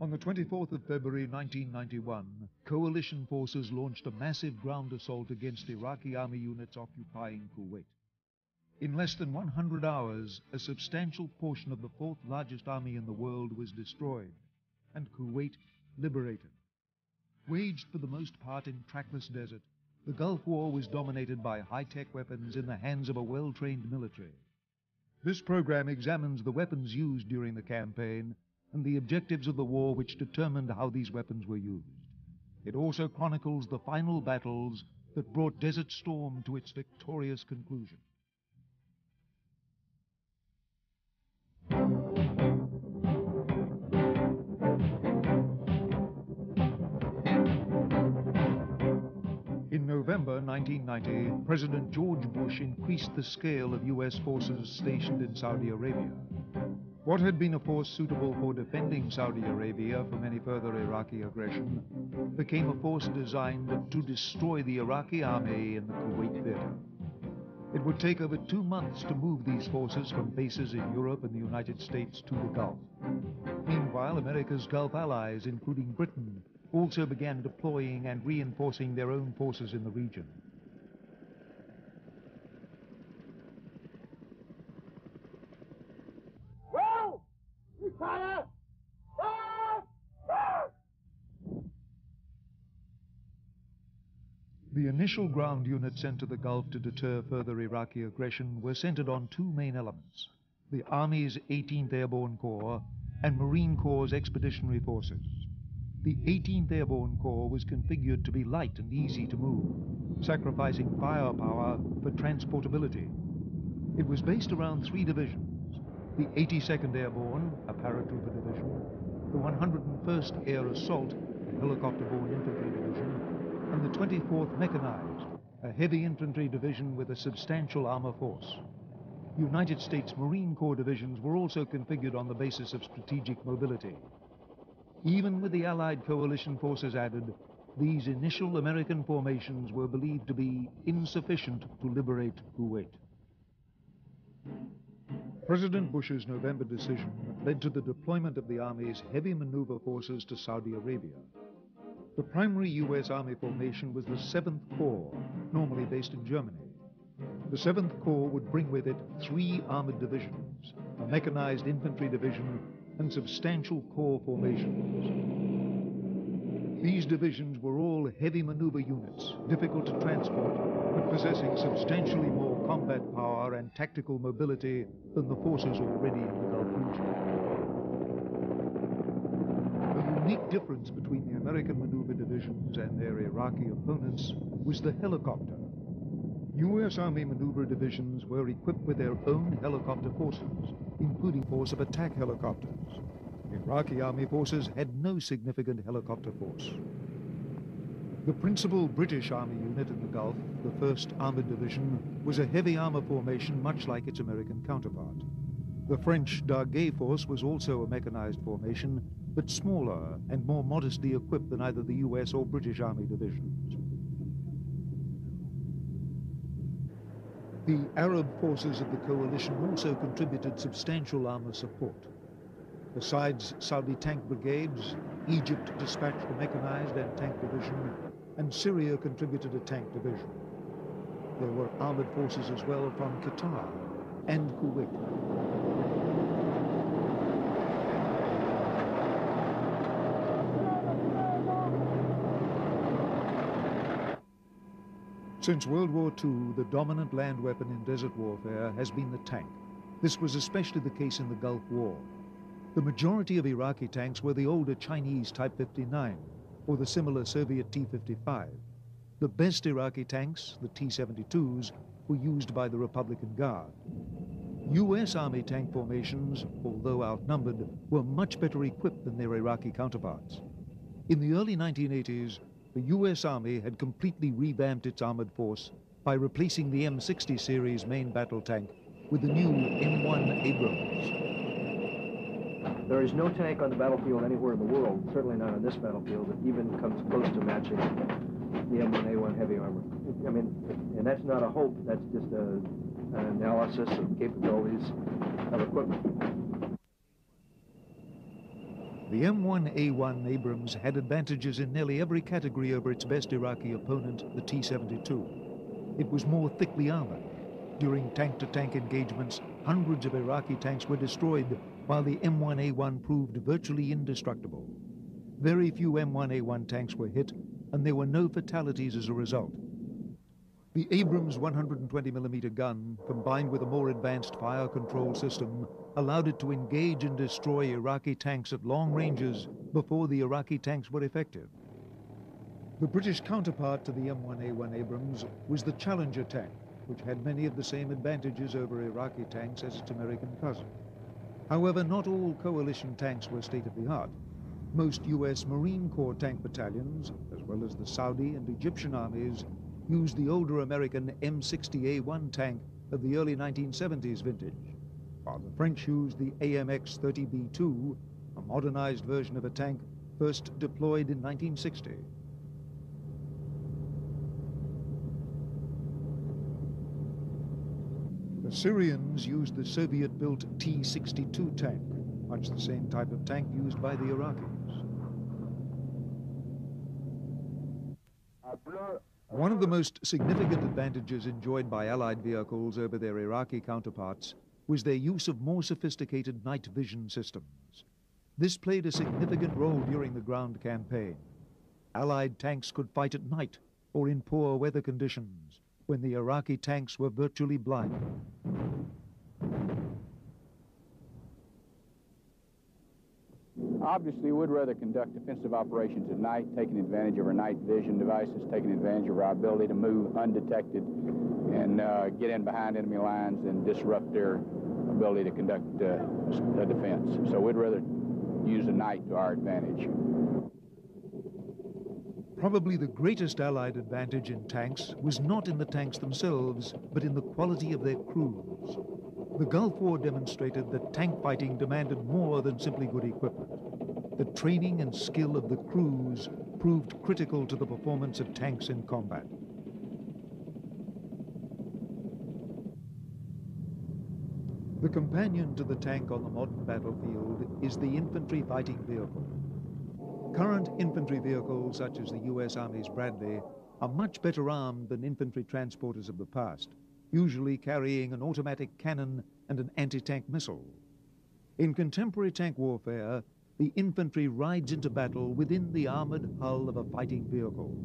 On the 24th of February 1991, coalition forces launched a massive ground assault against Iraqi army units occupying Kuwait. In less than 100 hours, a substantial portion of the fourth largest army in the world was destroyed, and Kuwait liberated. Waged for the most part in trackless desert, the Gulf War was dominated by high-tech weapons in the hands of a well-trained military. This program examines the weapons used during the campaign and the objectives of the war which determined how these weapons were used. It also chronicles the final battles that brought Desert Storm to its victorious conclusion. In November 1990, President George Bush increased the scale of U.S. forces stationed in Saudi Arabia. What had been a force suitable for defending Saudi Arabia from any further Iraqi aggression became a force designed to destroy the Iraqi army in the Kuwait theater. It would take over 2 months to move these forces from bases in Europe and the United States to the Gulf. Meanwhile, America's Gulf allies, including Britain, also began deploying and reinforcing their own forces in the region. The initial ground units sent to the Gulf to deter further Iraqi aggression were centered on two main elements: the Army's 18th Airborne Corps and Marine Corps' Expeditionary Forces. The 18th Airborne Corps was configured to be light and easy to move, sacrificing firepower for transportability. It was based around 3 divisions: the 82nd Airborne, a paratrooper division, the 101st Air Assault, a helicopter-borne infantry division, and the 24th Mechanized, a heavy infantry division with a substantial armor force. United States Marine Corps divisions were also configured on the basis of strategic mobility. Even with the Allied coalition forces added, these initial American formations were believed to be insufficient to liberate Kuwait. President Bush's November decision led to the deployment of the Army's heavy maneuver forces to Saudi Arabia. The primary U.S. Army formation was the 7th Corps, normally based in Germany. The 7th Corps would bring with it 3 armored divisions, a mechanized infantry division, and substantial corps formations. These divisions were all heavy maneuver units, difficult to transport, but possessing substantially more combat power and tactical mobility than the forces already in the Gulf region. The unique difference between the American maneuver divisions and their Iraqi opponents was the helicopter. U.S. Army maneuver divisions were equipped with their own helicopter forces, including force of attack helicopters. Iraqi Army forces had no significant helicopter force. The principal British Army unit in the Gulf, the 1st Armored Division, was a heavy armor formation much like its American counterpart. The French Dargues force was also a mechanized formation, but smaller and more modestly equipped than either the U.S. or British Army divisions. The Arab forces of the coalition also contributed substantial armor support. Besides Saudi tank brigades, Egypt dispatched a mechanized and tank division, and Syria contributed a tank division. There were armored forces as well from Qatar and Kuwait. Since World War II, the dominant land weapon in desert warfare has been the tank. This was especially the case in the Gulf War. The majority of Iraqi tanks were the older Chinese Type 59 or the similar Soviet T-55. The best Iraqi tanks, the T-72s, were used by the Republican Guard. U.S. Army tank formations, although outnumbered, were much better equipped than their Iraqi counterparts. In the early 1980s, the U.S. Army had completely revamped its armored force by replacing the M60 series main battle tank with the new M1 Abrams. There is no tank on the battlefield anywhere in the world, certainly not on this battlefield, that even comes close to matching the M1A1 heavy armor. I mean, and that's not a hope, that's just an analysis of capabilities of equipment. The M1A1 Abrams had advantages in nearly every category over its best Iraqi opponent, the T-72. It was more thickly armored. During tank-to-tank engagements, hundreds of Iraqi tanks were destroyed, while the M1A1 proved virtually indestructible. Very few M1A1 tanks were hit, and there were no fatalities as a result. The Abrams 120mm gun, combined with a more advanced fire control system, allowed it to engage and destroy Iraqi tanks at long ranges before the Iraqi tanks were effective. The British counterpart to the M1A1 Abrams was the Challenger tank, which had many of the same advantages over Iraqi tanks as its American cousin. However, not all coalition tanks were state-of-the-art. Most U.S. Marine Corps tank battalions, as well as the Saudi and Egyptian armies, used the older American M60A1 tank of the early 1970s vintage, while the French used the AMX-30B2, a modernized version of a tank first deployed in 1960. The Syrians used the Soviet-built T-62 tank, much the same type of tank used by the Iraqis. One of the most significant advantages enjoyed by Allied vehicles over their Iraqi counterparts was their use of more sophisticated night vision systems. This played a significant role during the ground campaign. Allied tanks could fight at night or in poor weather conditions, when the Iraqi tanks were virtually blind. Obviously, we'd rather conduct defensive operations at night, taking advantage of our night vision devices, taking advantage of our ability to move undetected and get in behind enemy lines and disrupt their ability to conduct a defense. So we'd rather use the night to our advantage. Probably the greatest Allied advantage in tanks was not in the tanks themselves, but in the quality of their crews. The Gulf War demonstrated that tank fighting demanded more than simply good equipment. The training and skill of the crews proved critical to the performance of tanks in combat. The companion to the tank on the modern battlefield is the infantry fighting vehicle. Current infantry vehicles, such as the U.S. Army's Bradley, are much better armed than infantry transporters of the past, usually carrying an automatic cannon and an anti-tank missile. In contemporary tank warfare, the infantry rides into battle within the armored hull of a fighting vehicle.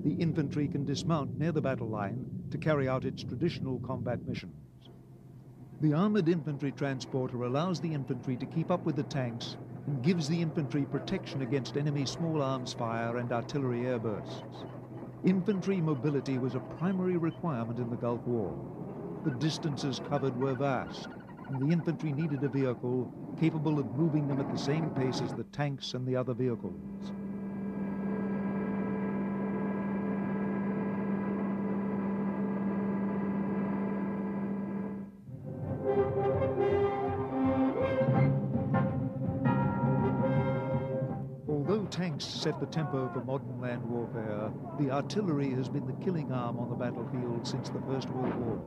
The infantry can dismount near the battle line to carry out its traditional combat missions. The armored infantry transporter allows the infantry to keep up with the tanks and gives the infantry protection against enemy small arms fire and artillery airbursts. Infantry mobility was a primary requirement in the Gulf War. The distances covered were vast, and the infantry needed a vehicle capable of moving them at the same pace as the tanks and the other vehicles. Although tanks set the tempo for modern land warfare, the artillery has been the killing arm on the battlefield since the First World War.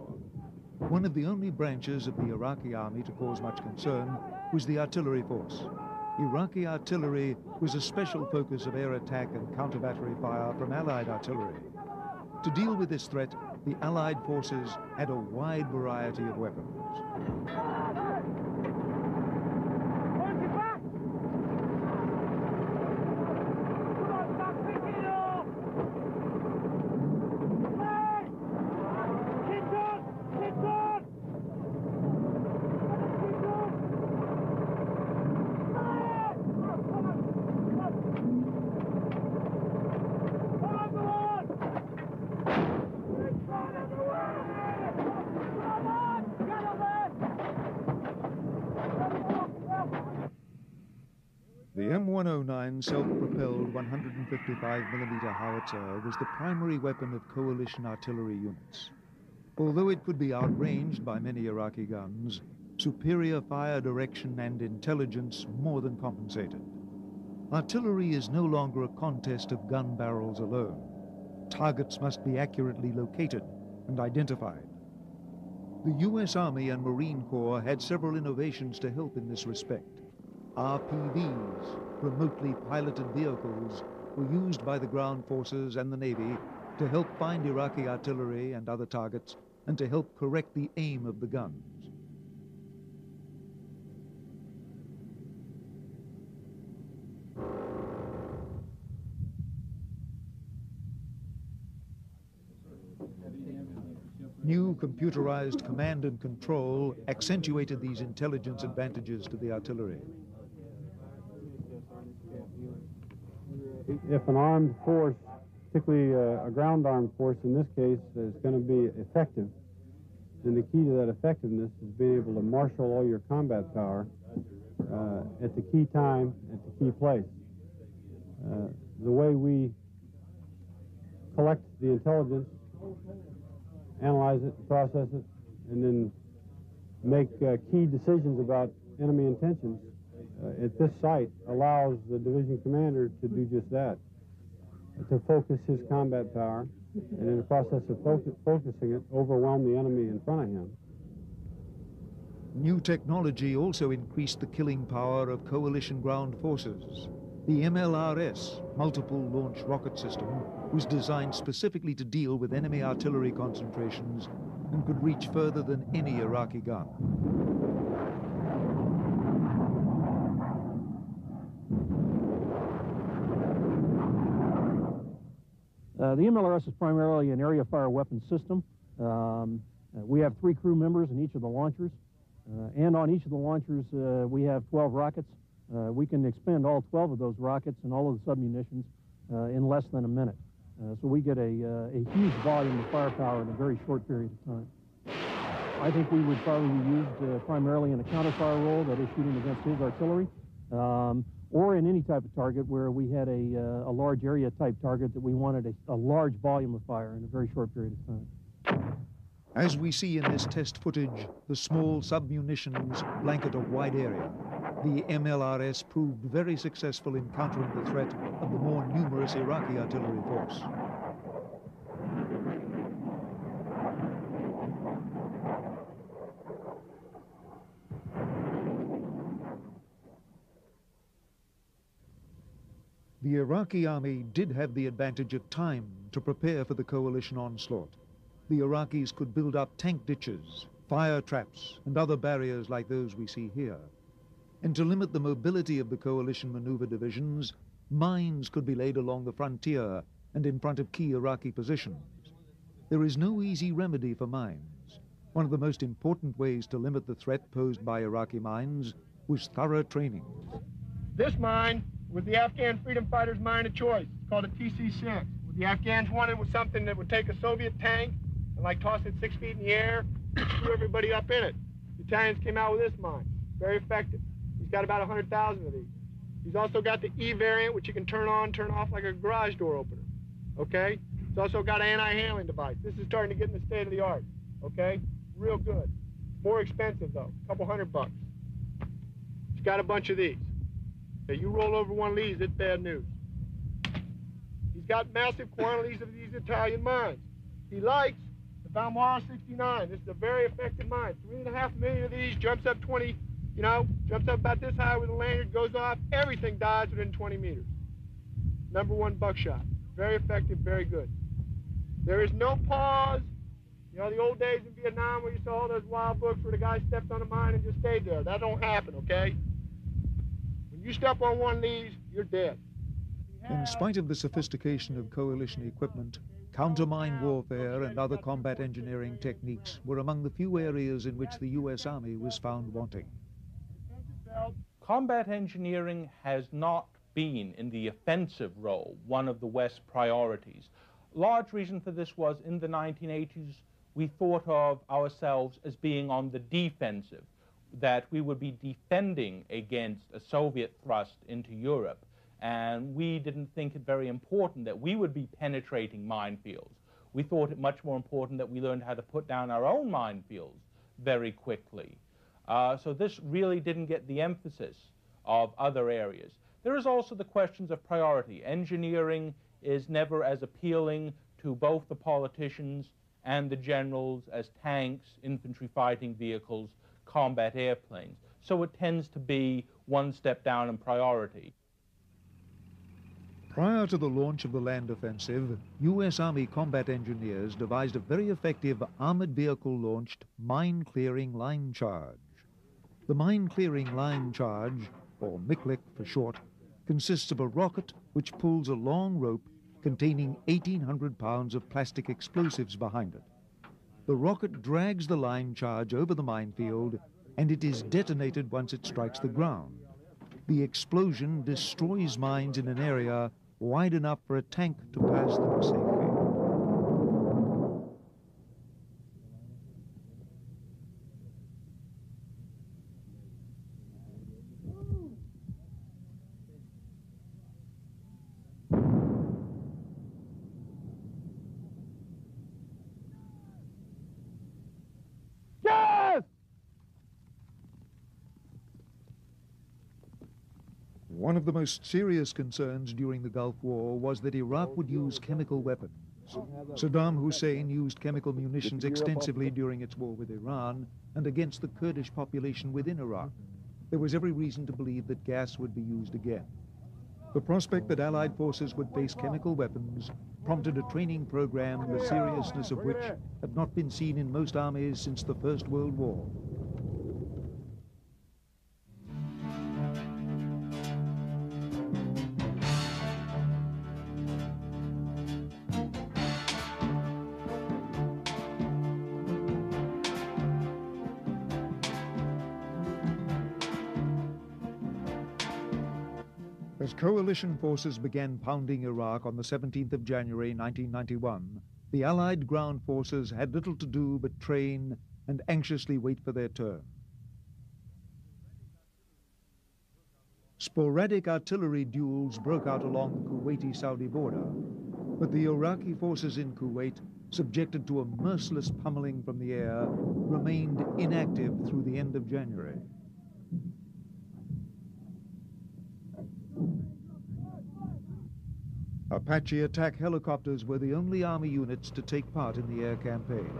One of the only branches of the Iraqi army to cause much concern was the artillery force. Iraqi artillery was a special focus of air attack and counter-battery fire from Allied artillery. To deal with this threat, the Allied forces had a wide variety of weapons. The M109 self-propelled 155mm howitzer was the primary weapon of coalition artillery units. Although it could be outranged by many Iraqi guns, superior fire direction and intelligence more than compensated. Artillery is no longer a contest of gun barrels alone. Targets must be accurately located and identified. The U.S. Army and Marine Corps had several innovations to help in this respect. RPVs, remotely piloted vehicles, were used by the ground forces and the Navy to help find Iraqi artillery and other targets and to help correct the aim of the guns. New computerized command and control accentuated these intelligence advantages to the artillery. If an armed force, particularly a ground armed force in this case, is going to be effective, then the key to that effectiveness is being able to marshal all your combat power at the key time, at the key place. The way we collect the intelligence, analyze it, process it, and then make key decisions about enemy intentions at this site allows the division commander to do just that, to focus his combat power, and in the process of focusing it, overwhelm the enemy in front of him. New technology also increased the killing power of coalition ground forces. The MLRS, Multiple Launch Rocket System, was designed specifically to deal with enemy artillery concentrations and could reach further than any Iraqi gun. The MLRS is primarily an area fire weapon system. We have 3 crew members in each of the launchers, and on each of the launchers we have 12 rockets. We can expend all 12 of those rockets and all of the submunitions in less than a minute. So we get a huge volume of firepower in a very short period of time. I think we would probably be used primarily in a counterfire role, that is shooting against his artillery, or in any type of target where we had a large area type target that we wanted a large volume of fire in a very short period of time. As we see in this test footage, the small submunitions blanket a wide area. The MLRS proved very successful in countering the threat of the more numerous Iraqi artillery force. The Iraqi army did have the advantage of time to prepare for the coalition onslaught. The Iraqis could build up tank ditches, fire traps, and other barriers like those we see here. And to limit the mobility of the coalition maneuver divisions, mines could be laid along the frontier and in front of key Iraqi positions. There is no easy remedy for mines. One of the most important ways to limit the threat posed by Iraqi mines was thorough training. This mine was the Afghan freedom fighters' mine of choice. It's called a TC-6. What the Afghans wanted was something that would take a Soviet tank and like toss it 6 feet in the air, screw everybody up in it. The Italians came out with this mine. Very effective. He's got about 100,000 of these. He's also got the E variant, which you can turn on, turn off like a garage door opener. Okay? It's also got an anti-handling device. This is starting to get in the state of the art. Okay? Real good. More expensive though, a couple $100. He's got a bunch of these. Okay, you roll over one of these, it's bad news. He's got massive quantities of these Italian mines. He likes the Valmara 69. This is a very effective mine. 3.5 million of these, jumps up 20, jumps up about this high with a lanyard, goes off, everything dies within 20 meters. #1 buckshot. Very effective, very good. There is no pause. You know, the old days in Vietnam where you saw all those wild books where the guy stepped on a mine and just stayed there. That don't happen, okay? When you step on one of these, you're dead. In spite of the sophistication of coalition equipment, countermine warfare and other combat engineering techniques were among the few areas in which the U.S. Army was found wanting. Combat engineering has not been, in the offensive role, one of the West's priorities. Large reason for this was in the 1980s, we thought of ourselves as being on the defensive, that we would be defending against a Soviet thrust into Europe. And we didn't think it very important that we would be penetrating minefields. We thought it much more important that we learned how to put down our own minefields very quickly. So this really didn't get the emphasis of other areas. There is also the questions of priority. Engineering is never as appealing to both the politicians and the generals as tanks, infantry fighting vehicles, combat airplanes. so it tends to be one step down in priority. Prior to the launch of the land offensive, U.S. Army combat engineers devised a very effective armored vehicle-launched mine-clearing line charge. The mine-clearing line charge, or MCLIC for short, consists of a rocket which pulls a long rope containing 1,800 pounds of plastic explosives behind it. The rocket drags the line charge over the minefield, and it is detonated once it strikes the ground. The explosion destroys mines in an area wide enough for a tank to pass through safely. One of the most serious concerns during the Gulf War was that Iraq would use chemical weapons. Saddam Hussein used chemical munitions extensively during its war with Iran and against the Kurdish population within Iraq. There was every reason to believe that gas would be used again. The prospect that Allied forces would face chemical weapons prompted a training program, the seriousness of which had not been seen in most armies since the First World War. As coalition forces began pounding Iraq on the 17th of January 1991, the Allied ground forces had little to do but train and anxiously wait for their turn. Sporadic artillery duels broke out along the Kuwaiti-Saudi border, but the Iraqi forces in Kuwait, subjected to a merciless pummeling from the air, remained inactive through the end of January. Apache attack helicopters were the only Army units to take part in the air campaign.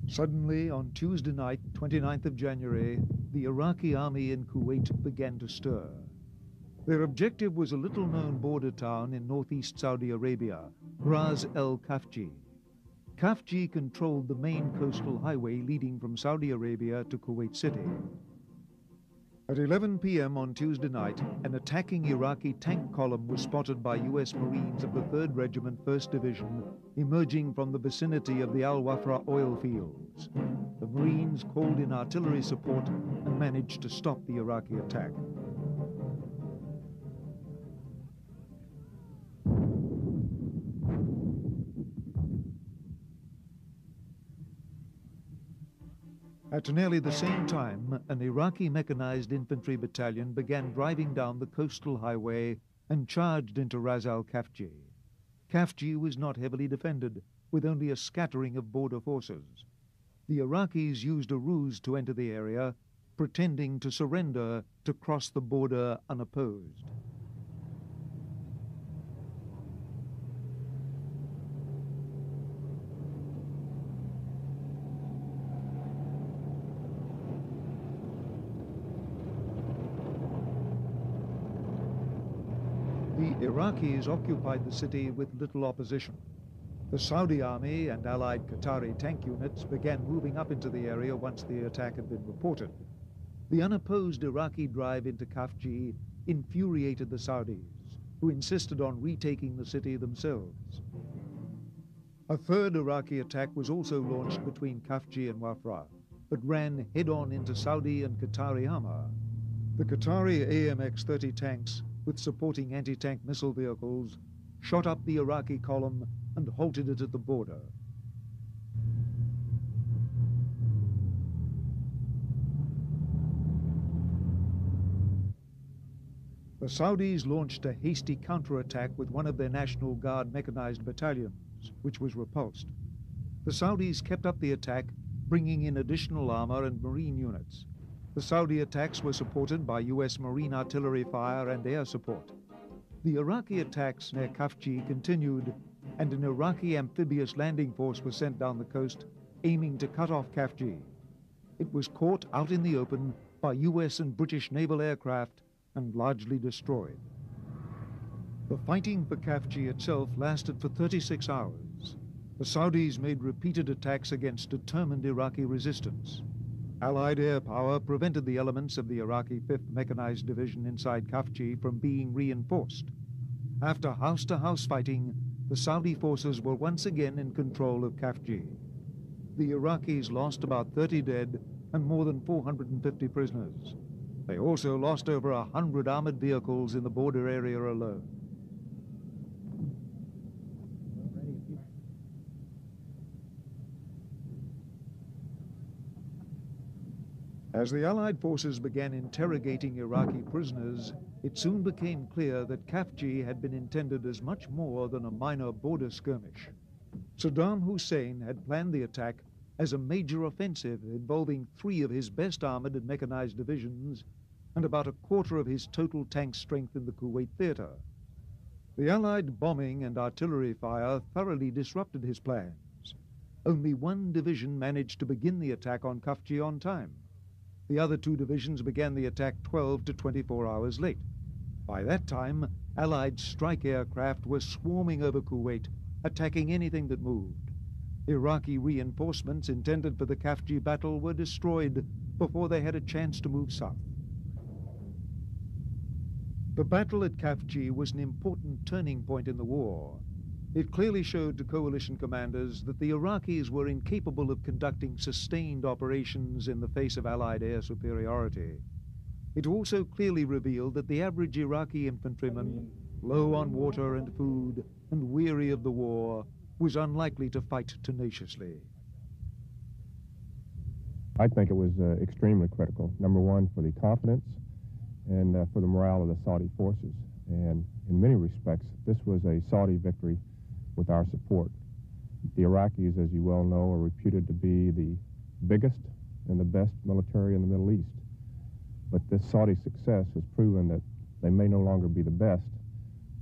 Suddenly, on Tuesday night, 29th of January, the Iraqi army in Kuwait began to stir. Their objective was a little-known border town in northeast Saudi Arabia, Ras el Khafji. Khafji controlled the main coastal highway leading from Saudi Arabia to Kuwait City. At 11 p.m. on Tuesday night, an attacking Iraqi tank column was spotted by U.S. Marines of the 3rd Regiment, 1st Division, emerging from the vicinity of the Al Wafra oil fields. The Marines called in artillery support and managed to stop the Iraqi attack. At nearly the same time, an Iraqi mechanized infantry battalion began driving down the coastal highway and charged into Ras al Khafji. Khafji was not heavily defended, with only a scattering of border forces. The Iraqis used a ruse to enter the area, pretending to surrender to cross the border unopposed. The Iraqis occupied the city with little opposition. The Saudi army and allied Qatari tank units began moving up into the area once the attack had been reported. The unopposed Iraqi drive into Khafji infuriated the Saudis, who insisted on retaking the city themselves. A 3rd Iraqi attack was also launched between Khafji and Wafra, but ran head-on into Saudi and Qatari armor. The Qatari AMX-30 tanks, with supporting anti-tank missile vehicles, shot up the Iraqi column and halted it at the border. The Saudis launched a hasty counterattack with one of their National Guard mechanized battalions, which was repulsed. The Saudis kept up the attack, bringing in additional armor and marine units. The Saudi attacks were supported by U.S. Marine artillery fire and air support. The Iraqi attacks near Kafji continued, and an Iraqi amphibious landing force was sent down the coast, aiming to cut off Kafji. It was caught out in the open by U.S. and British naval aircraft and largely destroyed. The fighting for Kafji itself lasted for 36 hours. The Saudis made repeated attacks against determined Iraqi resistance. Allied air power prevented the elements of the Iraqi 5th Mechanized Division inside Kafji from being reinforced. After house-to-house fighting, the Saudi forces were once again in control of Kafji. The Iraqis lost about 30 dead and more than 450 prisoners. They also lost over 100 armored vehicles in the border area alone. As the Allied forces began interrogating Iraqi prisoners, it soon became clear that Kafji had been intended as much more than a minor border skirmish. Saddam Hussein had planned the attack as a major offensive involving 3 of his best armored and mechanized divisions and about a quarter of his total tank strength in the Kuwait theater. The Allied bombing and artillery fire thoroughly disrupted his plans. Only 1 division managed to begin the attack on Kafji on time. The other 2 divisions began the attack 12 to 24 hours late. By that time, Allied strike aircraft were swarming over Kuwait, attacking anything that moved. Iraqi reinforcements intended for the Kafji battle were destroyed before they had a chance to move south. The battle at Kafji was an important turning point in the war. It clearly showed to coalition commanders that the Iraqis were incapable of conducting sustained operations in the face of Allied air superiority. It also clearly revealed that the average Iraqi infantryman, low on water and food and weary of the war, was unlikely to fight tenaciously. I think it was extremely critical, number one, for the confidence and for the morale of the Saudi forces. And in many respects, this was a Saudi victory with our support. The Iraqis, as you well know, are reputed to be the biggest and the best military in the Middle East. But this Saudi success has proven that they may no longer be the best,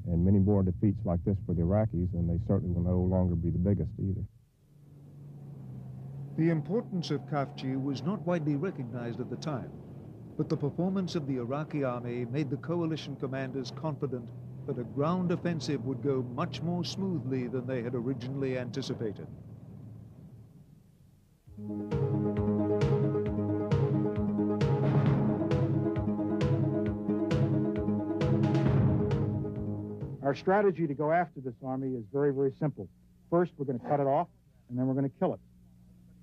and many more defeats like this for the Iraqis, and they certainly will no longer be the biggest either. The importance of Kafji was not widely recognized at the time, but the performance of the Iraqi army made the coalition commanders confident that a ground offensive would go much more smoothly than they had originally anticipated. Our strategy to go after this army is very, very simple. First, we're going to cut it off, and then we're going to kill it.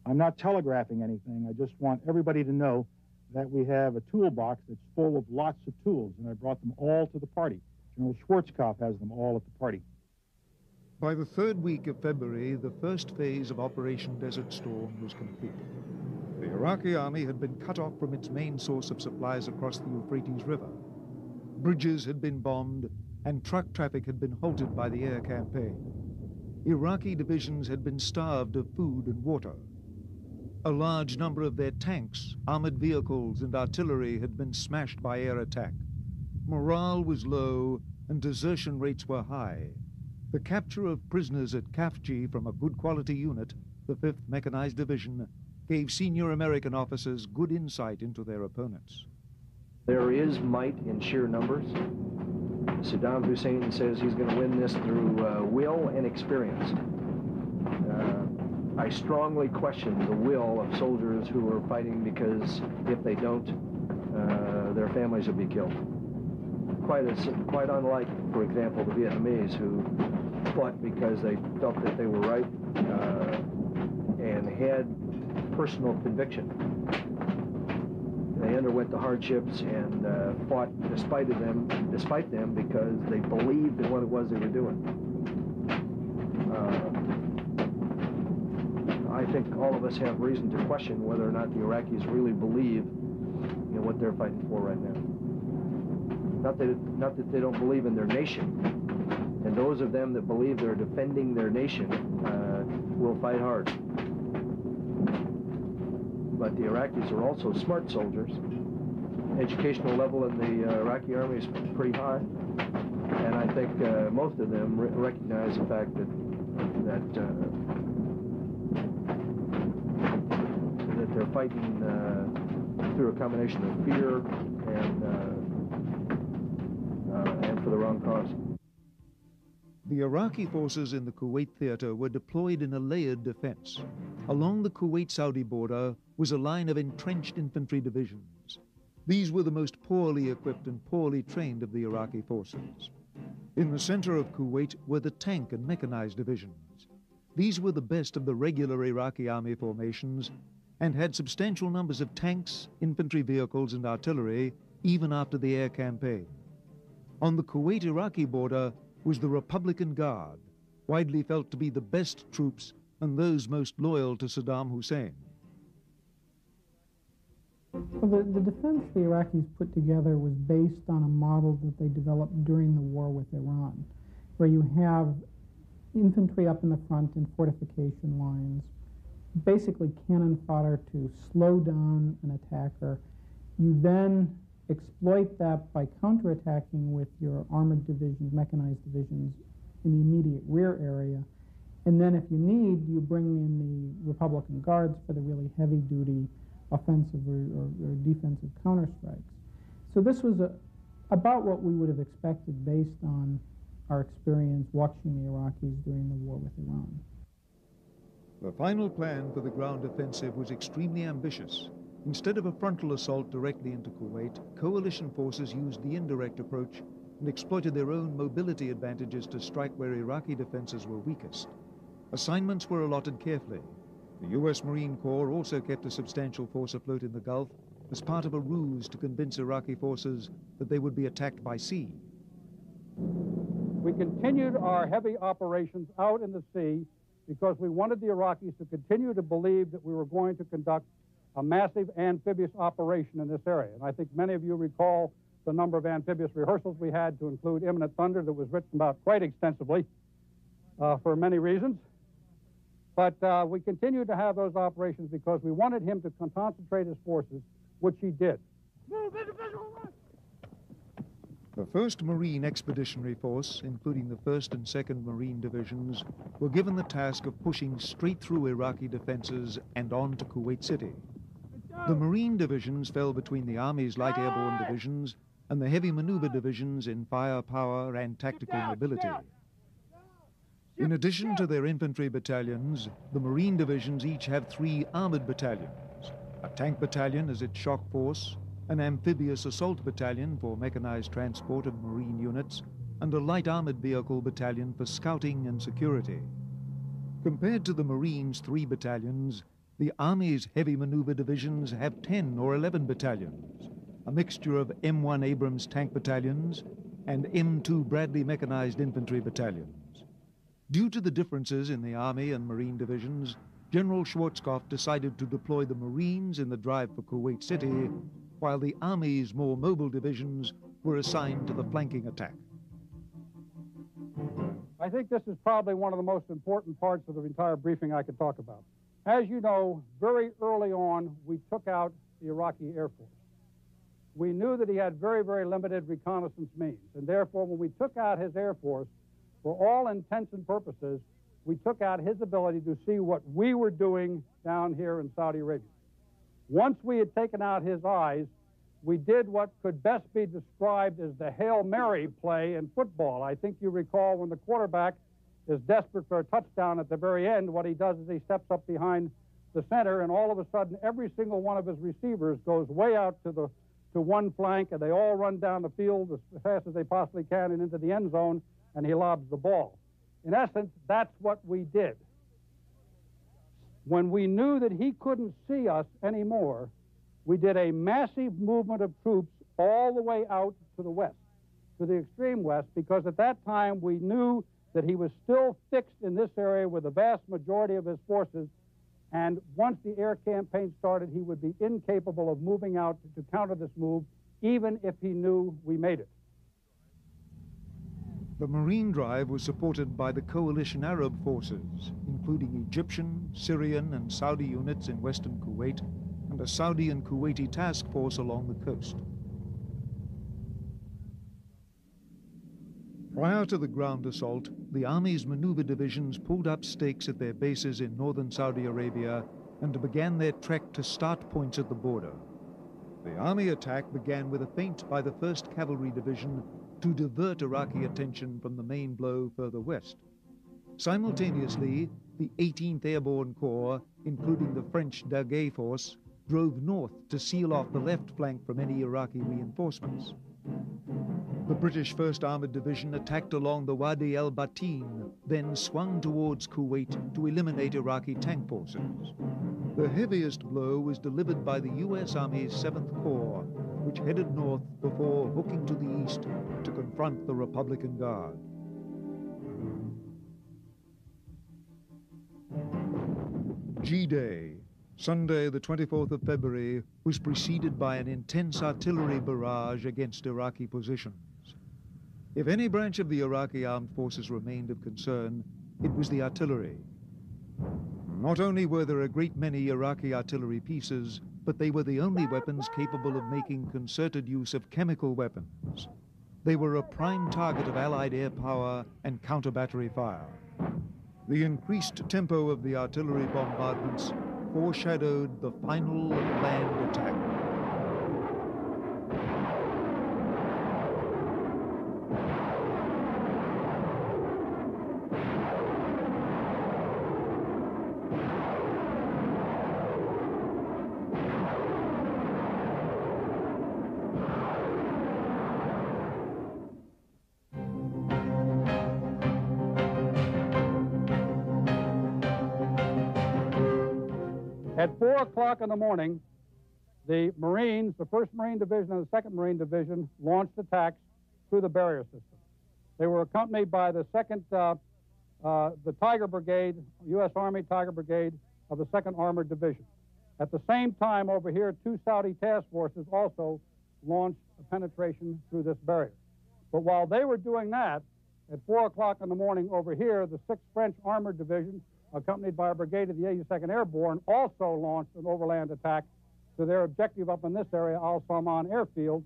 I'm not telegraphing anything. I just want everybody to know that we have a toolbox that's full of lots of tools, and I brought them all to the party. General Schwarzkopf has them all at the party. By the 3rd week of February, the first phase of Operation Desert Storm was complete. The Iraqi army had been cut off from its main source of supplies across the Euphrates River. Bridges had been bombed, and truck traffic had been halted by the air campaign. Iraqi divisions had been starved of food and water. A large number of their tanks, armored vehicles, and artillery had been smashed by air attack. Morale was low, and desertion rates were high. The capture of prisoners at Kafji from a good quality unit, the 5th Mechanized Division, gave senior American officers good insight into their opponents. There is might in sheer numbers. Saddam Hussein says he's going to win this through will and experience. I strongly question the will of soldiers who are fighting because if they don't, their families will be killed. Quite unlike, for example, the Vietnamese who fought because they felt that they were right and had personal conviction. They underwent the hardships and fought despite them because they believed in what it was they were doing. I think all of us have reason to question whether or not the Iraqis really believe in what they're fighting for right now. Not that they don't believe in their nation, And those of them that believe they're defending their nation will fight hard. But the Iraqis are also smart soldiers. Educational level in the Iraqi army is pretty high. And I think most of them recognize the fact that they're fighting through a combination of fear and for the wrong cause. The Iraqi forces in the Kuwait theater were deployed in a layered defense. Along the Kuwait-Saudi border was a line of entrenched infantry divisions. These were the most poorly equipped and poorly trained of the Iraqi forces. In the center of Kuwait were the tank and mechanized divisions. These were the best of the regular Iraqi army formations and had substantial numbers of tanks, infantry vehicles, and artillery even after the air campaign. On the Kuwait-Iraqi border was the Republican Guard, widely felt to be the best troops and those most loyal to Saddam Hussein. Well, the defense the Iraqis put together was based on a model that they developed during the war with Iran, where you have infantry up in the front in fortification lines, basically cannon fodder to slow down an attacker. You then exploit that by counterattacking with your armored divisions, mechanized divisions in the immediate rear area. And then if you need, you bring in the Republican Guards for the really heavy-duty offensive or defensive counterstrikes. So this was about what we would have expected based on our experience watching the Iraqis during the war with Iran. The final plan for the ground offensive was extremely ambitious. Instead of a frontal assault directly into Kuwait, coalition forces used the indirect approach and exploited their own mobility advantages to strike where Iraqi defenses were weakest. Assignments were allotted carefully. The U.S. Marine Corps also kept a substantial force afloat in the Gulf as part of a ruse to convince Iraqi forces that they would be attacked by sea. We continued our heavy operations out in the sea because we wanted the Iraqis to continue to believe that we were going to conduct a massive amphibious operation in this area. And I think many of you recall the number of amphibious rehearsals we had, to include Imminent Thunder, that was written about quite extensively for many reasons. But we continued to have those operations because we wanted him to concentrate his forces, which he did. The 1st Marine Expeditionary Force, including the 1st and 2nd Marine Divisions, were given the task of pushing straight through Iraqi defenses and on to Kuwait City. The Marine Divisions fell between the Army's light airborne divisions and the heavy maneuver divisions in firepower and tactical mobility. In addition to their infantry battalions, the Marine divisions each have 3 armored battalions: a tank battalion as its shock force, an amphibious assault battalion for mechanized transport of Marine units, and a light armored vehicle battalion for scouting and security. Compared to the Marines' 3 battalions, the Army's heavy maneuver divisions have 10 or 11 battalions, a mixture of M1 Abrams tank battalions and M2 Bradley mechanized infantry battalions. Due to the differences in the Army and Marine divisions, General Schwarzkopf decided to deploy the Marines in the drive for Kuwait City, while the Army's more mobile divisions were assigned to the flanking attack. I think this is probably one of the most important parts of the entire briefing I could talk about. As you know, very early on, we took out the Iraqi Air Force. We knew that he had very, very limited reconnaissance means, and therefore when we took out his Air Force, for all intents and purposes, we took out his ability to see what we were doing down here in Saudi Arabia. Once we had taken out his eyes, we did what could best be described as the Hail Mary play in football. I think you recall when the quarterback is desperate for a touchdown at the very end, what he does is he steps up behind the center, and all of a sudden every single one of his receivers goes way out to one flank, and they all run down the field as fast as they possibly can and into the end zone, and he lobs the ball. In essence, that's what we did. When we knew that he couldn't see us anymore, we did a massive movement of troops all the way out to the west, to the extreme west, because at that time we knew that he was still fixed in this area with the vast majority of his forces, and once the air campaign started, he would be incapable of moving out to counter this move, even if he knew we made it. The marine drive was supported by the coalition Arab forces, including Egyptian, Syrian, and Saudi units in western Kuwait, and a Saudi and Kuwaiti task force along the coast. Prior to the ground assault, the Army's maneuver divisions pulled up stakes at their bases in northern Saudi Arabia and began their trek to start points at the border. The Army attack began with a feint by the 1st Cavalry Division to divert Iraqi attention from the main blow further west. Simultaneously, the 18th Airborne Corps, including the French Daguet Force, drove north to seal off the left flank from any Iraqi reinforcements. The British 1st Armored Division attacked along the Wadi el-Batin, then swung towards Kuwait to eliminate Iraqi tank forces. The heaviest blow was delivered by the U.S. Army's 7th Corps, which headed north before hooking to the east to confront the Republican Guard. G-Day, Sunday the 24th of February, was preceded by an intense artillery barrage against Iraqi positions. If any branch of the Iraqi armed forces remained of concern, it was the artillery. Not only were there a great many Iraqi artillery pieces, but they were the only weapons capable of making concerted use of chemical weapons. They were a prime target of Allied air power and counter-battery fire. The increased tempo of the artillery bombardments foreshadowed the final land attack. At 4 o'clock in the morning, the Marines, the 1st Marine Division and the 2nd Marine Division, launched attacks through the barrier system. They were accompanied by the the Tiger Brigade, U.S. Army Tiger Brigade of the 2nd Armored Division. At the same time, over here, 2 Saudi task forces also launched a penetration through this barrier. But while they were doing that, at 4 o'clock in the morning over here, the 6th French Armored Division, accompanied by a brigade of the 82nd Airborne, also launched an overland attack to their objective up in this area, Al Salman Airfield.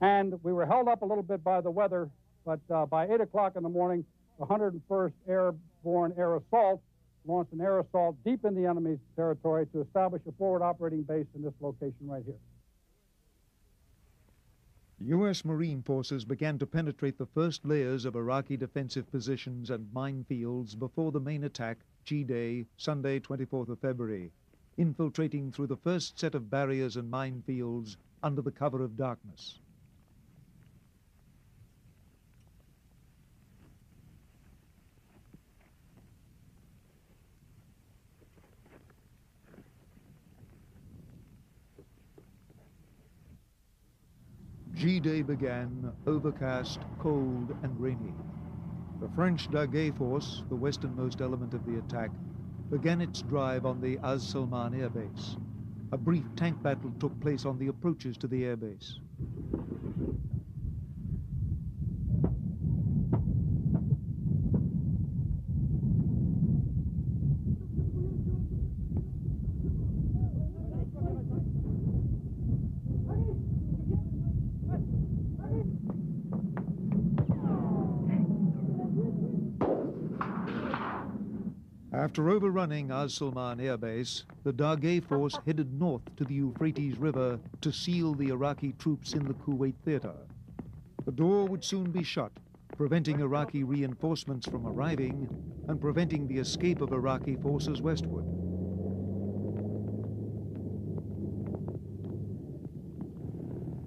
And we were held up a little bit by the weather, but by 8 o'clock in the morning, the 101st Airborne Air Assault launched an air assault deep in the enemy's territory to establish a forward operating base in this location right here. U.S. Marine forces began to penetrate the first layers of Iraqi defensive positions and minefields before the main attack, G-Day, Sunday, 24th of February, infiltrating through the first set of barriers and minefields under the cover of darkness. G-Day began overcast, cold, and rainy. The French Daguet Force, the westernmost element of the attack, began its drive on the Az Salman Air Base. A brief tank battle took place on the approaches to the airbase. After overrunning Az Salman Air Base, the Daguet Force headed north to the Euphrates River to seal the Iraqi troops in the Kuwait theater. The door would soon be shut, preventing Iraqi reinforcements from arriving and preventing the escape of Iraqi forces westward.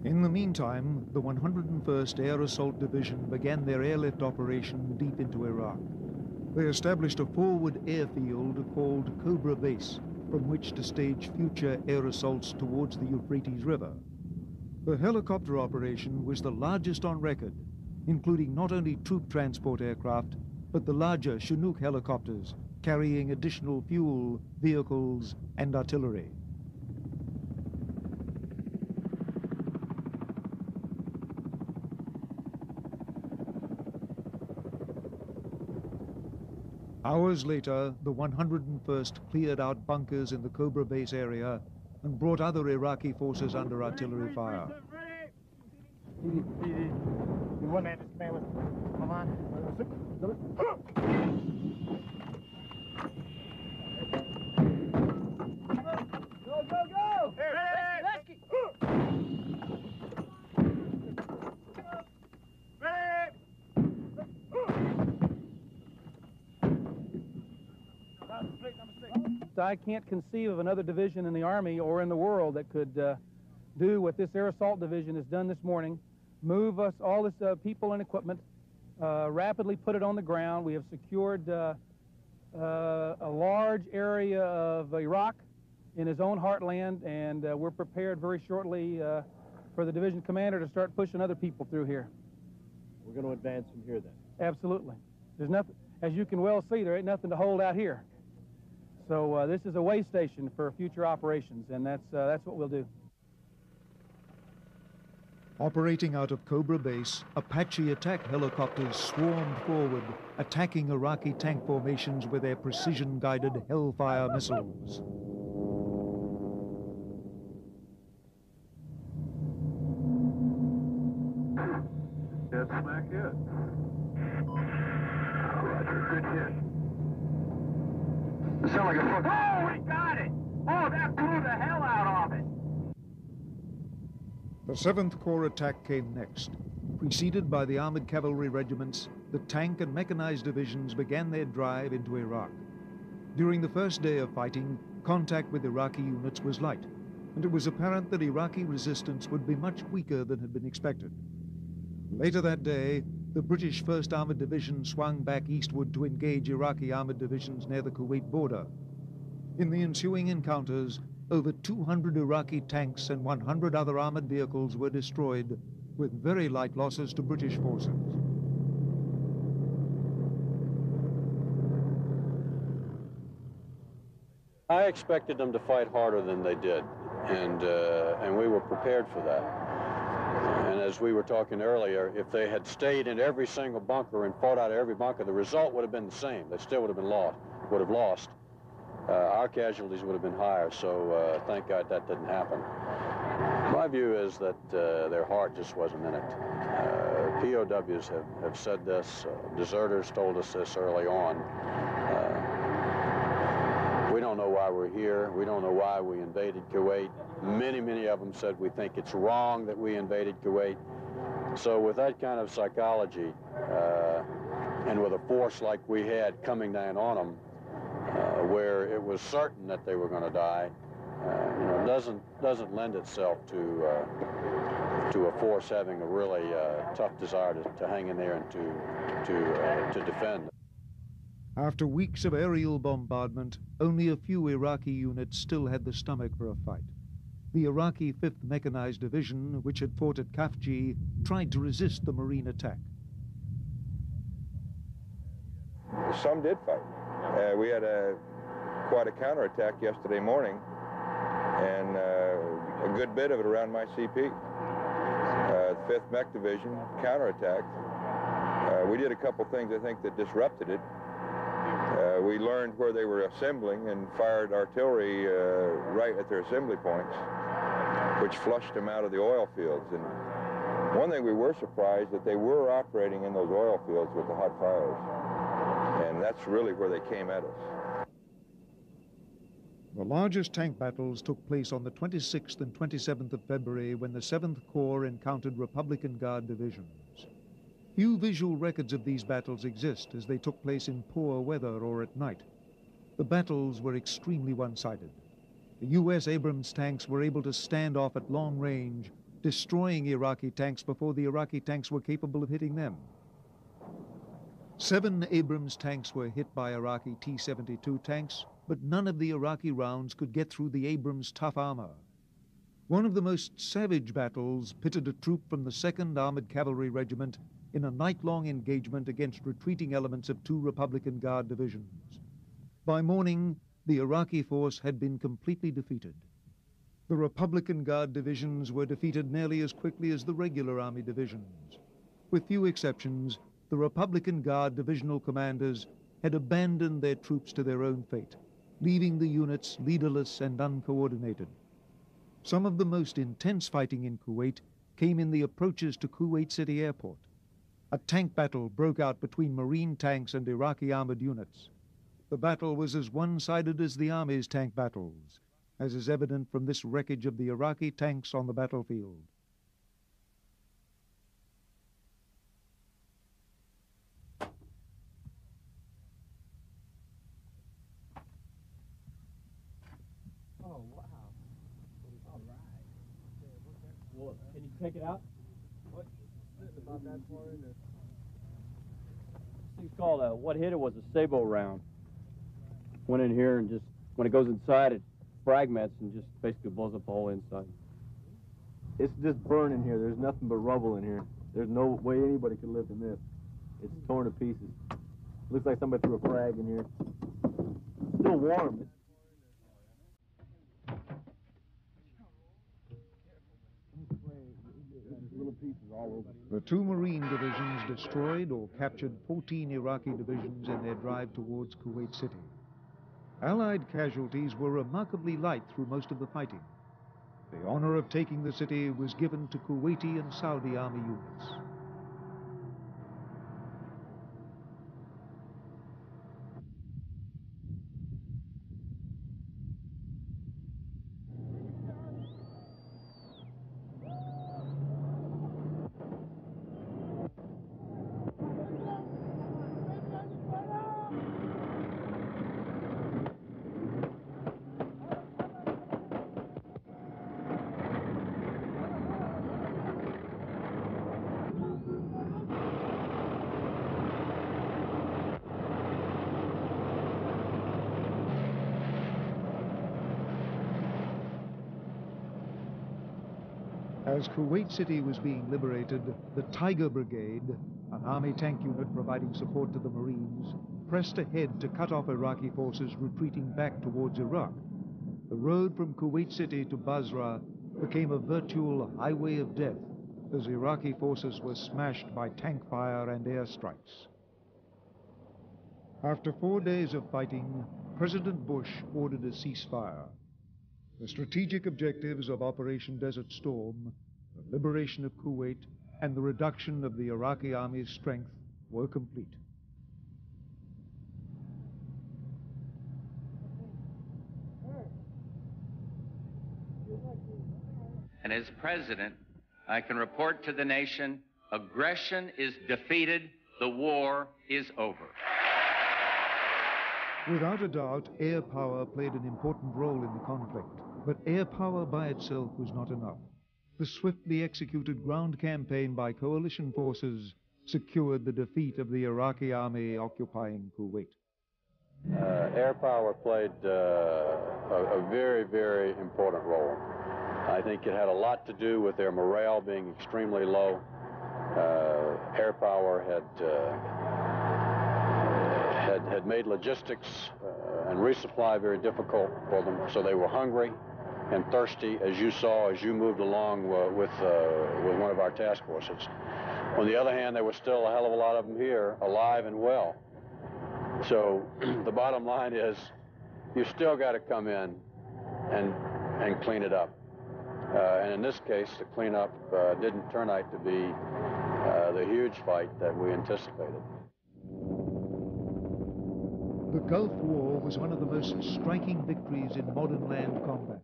In the meantime, the 101st Air Assault Division began their airlift operation deep into Iraq. They established a forward airfield called Cobra Base, from which to stage future air assaults towards the Euphrates River. The helicopter operation was the largest on record, including not only troop transport aircraft, but the larger Chinook helicopters, carrying additional fuel, vehicles, and artillery. Hours later, the 101st cleared out bunkers in the Cobra Base area and brought other Iraqi forces under artillery fire. One man, this man with come on. Go, go, go! Ready! Ready! I can't conceive of another division in the Army or in the world that could do what this Air Assault Division has done this morning. Move us, all this people and equipment, rapidly put it on the ground. We have secured a large area of Iraq in his own heartland, and we're prepared very shortly for the division commander to start pushing other people through here. We're going to advance from here then. Absolutely. There's nothing, as you can well see, there ain't nothing to hold out here. So this is a way station for future operations, and that's what we'll do. Operating out of Cobra Base, Apache attack helicopters swarmed forward, attacking Iraqi tank formations with their precision-guided Hellfire missiles. Dead smack hit. Roger, good hit. It sounded like a fuck. Oh, we got it! Oh, that blew the hell out of it! The 7th Corps attack came next. Preceded by the armored cavalry regiments, the tank and mechanized divisions began their drive into Iraq. During the first day of fighting, contact with Iraqi units was light, and it was apparent that Iraqi resistance would be much weaker than had been expected. Later that day, the British 1st Armored Division swung back eastward to engage Iraqi armored divisions near the Kuwait border. In the ensuing encounters, over 200 Iraqi tanks and 100 other armored vehicles were destroyed, with very light losses to British forces. I expected them to fight harder than they did, and we were prepared for that. And as we were talking earlier, if they had stayed in every single bunker and fought out of every bunker, the result would have been the same. They still would have been lost. Our casualties would have been higher, so thank God that didn't happen. My view is that their heart just wasn't in it. POWs have said this. Deserters told us this early on. We don't know why we're here. We don't know why we invaded Kuwait. Many of them said we think it's wrong that we invaded Kuwait. So with that kind of psychology, and with a force like we had coming down on them, where it was certain that they were going to die, doesn't lend itself to a force having a really tough desire to hang in there and to defend. After weeks of aerial bombardment, only a few Iraqi units still had the stomach for a fight. The Iraqi 5th Mechanized Division, which had fought at Khafji, tried to resist the Marine attack. Some did fight. We had quite a counterattack yesterday morning, and a good bit of it around my CP. The 5th Mech Division counterattacked. We did a couple things, I think, that disrupted it. We learned where they were assembling and fired artillery right at their assembly points, which flushed them out of the oil fields. And one thing we were surprised that they were operating in those oil fields with the hot fires. And that's really where they came at us. The largest tank battles took place on the 26th and 27th of February when the 7th Corps encountered Republican Guard divisions. Few visual records of these battles exist, as they took place in poor weather or at night. The battles were extremely one-sided. The U.S. Abrams tanks were able to stand off at long range, destroying Iraqi tanks before the Iraqi tanks were capable of hitting them. 7 Abrams tanks were hit by Iraqi T-72 tanks, but none of the Iraqi rounds could get through the Abrams' tough armor. One of the most savage battles pitted a troop from the 2nd Armored Cavalry Regiment in a night-long engagement against retreating elements of 2 Republican Guard divisions. By morning, the Iraqi force had been completely defeated. The Republican Guard divisions were defeated nearly as quickly as the regular Army divisions. With few exceptions, the Republican Guard divisional commanders had abandoned their troops to their own fate, leaving the units leaderless and uncoordinated. Some of the most intense fighting in Kuwait came in the approaches to Kuwait City Airport. A tank battle broke out between Marine tanks and Iraqi armored units. The battle was as one-sided as the Army's tank battles, as is evident from this wreckage of the Iraqi tanks on the battlefield. Oh, wow. All right. Well, can you take it out? What? About that far in there. This thing's called what hit it was a Sabo round. Went in here and just, when it goes inside, it fragments and just basically blows up the whole inside. It's just burning here. There's nothing but rubble in here. There's no way anybody could live in this. It's torn to pieces. Looks like somebody threw a frag in here. It's still warm. Little pieces all over. The two Marine divisions destroyed or captured 14 Iraqi divisions in their drive towards Kuwait City. Allied casualties were remarkably light through most of the fighting. The honor of taking the city was given to Kuwaiti and Saudi army units. As Kuwait City was being liberated, the Tiger Brigade, an army tank unit providing support to the Marines, pressed ahead to cut off Iraqi forces retreating back towards Iraq. The road from Kuwait City to Basra became a virtual highway of death as Iraqi forces were smashed by tank fire and airstrikes. After 4 days of fighting, President Bush ordered a ceasefire. The strategic objectives of Operation Desert Storm, the liberation of Kuwait, and the reduction of the Iraqi army's strength were complete. And as president, I can report to the nation, aggression is defeated, the war is over. Without a doubt, air power played an important role in the conflict, but air power by itself was not enough. The swiftly executed ground campaign by coalition forces secured the defeat of the Iraqi army occupying Kuwait. Air power played a very, very important role. I think it had a lot to do with their morale being extremely low. Air power had made logistics and resupply very difficult for them, so they were hungry and thirsty, as you saw as you moved along with one of our task forces. On the other hand, there was still a hell of a lot of them here, alive and well. So the bottom line is, you still got to come in and clean it up. And in this case, the cleanup didn't turn out to be the huge fight that we anticipated. The Gulf War was one of the most striking victories in modern land combat.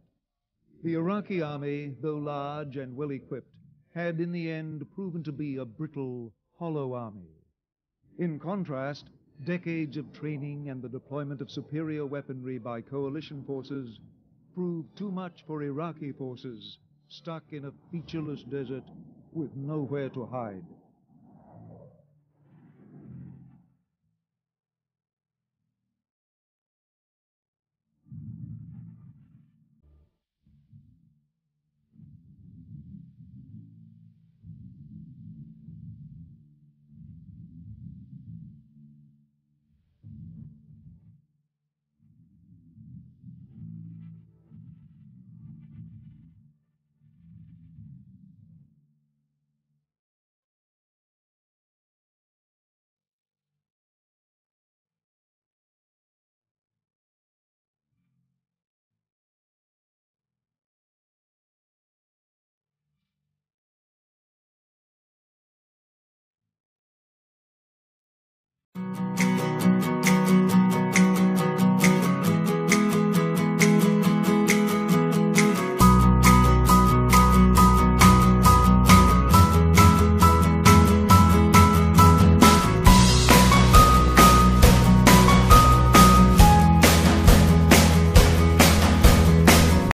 The Iraqi army, though large and well-equipped, had in the end proven to be a brittle, hollow army. In contrast, decades of training and the deployment of superior weaponry by coalition forces proved too much for Iraqi forces stuck in a featureless desert with nowhere to hide. Persian.